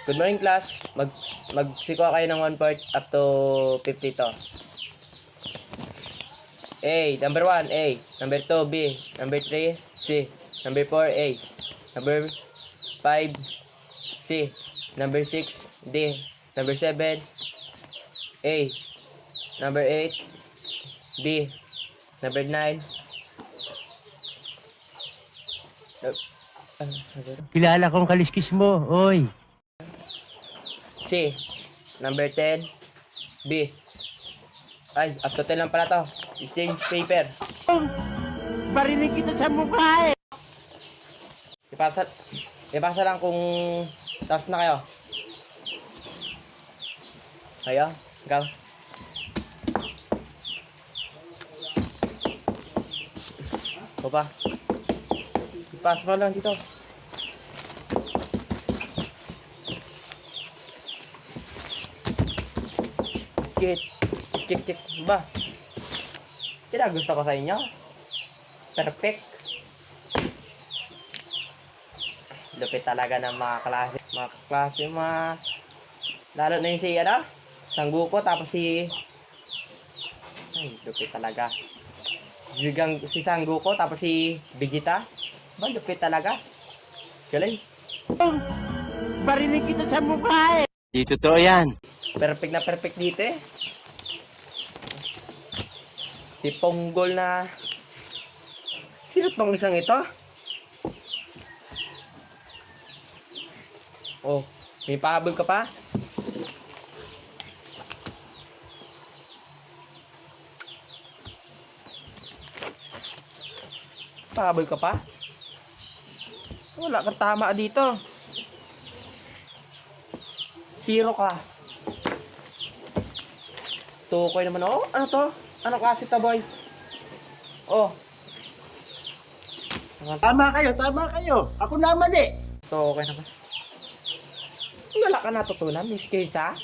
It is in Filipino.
Good morning, class. Magsiko kayo ng 1/4 up to 50 to. A. Number 1, A. Number 2, B. Number 3, C. Number 4, A. Number 5, C. Number 6, D. Number 7, A. Number 8, B. Number 9. Kilala kong kaliskis mo, oy. C. Number 10, B. Ay, up to 10 lang pala to. Exchange paper. Barinig kita sa mukha eh. Ipasa lang kung taas na kayo. Kayo? Ikaw? O pa? Ipasa mo lang dito. Check. Ba? Gusto ko sa inyo. Perfect. Lupit talaga ng mga klase. Lalo na yung si, Sangguko, tapos si... Ay, lupit talaga. Si Sangguko, tapos si Vegeta. Ba, lupit talaga. Galing. Barinig kita sa mukha eh. Di totoo yan. Perfect na perfect dito eh. Si Ponggol na... Sino tong isang ito? Oh, may pahabol ka pa? Pahabol ka pa? Wala kang tama dito. Zero ka. Tukoy naman. Oh, ano to? Ano kasi to, boy? Oh. Tama kayo. Ako naman eh. Tukoy naman. Wala ka natutunan, Miss Kaysa?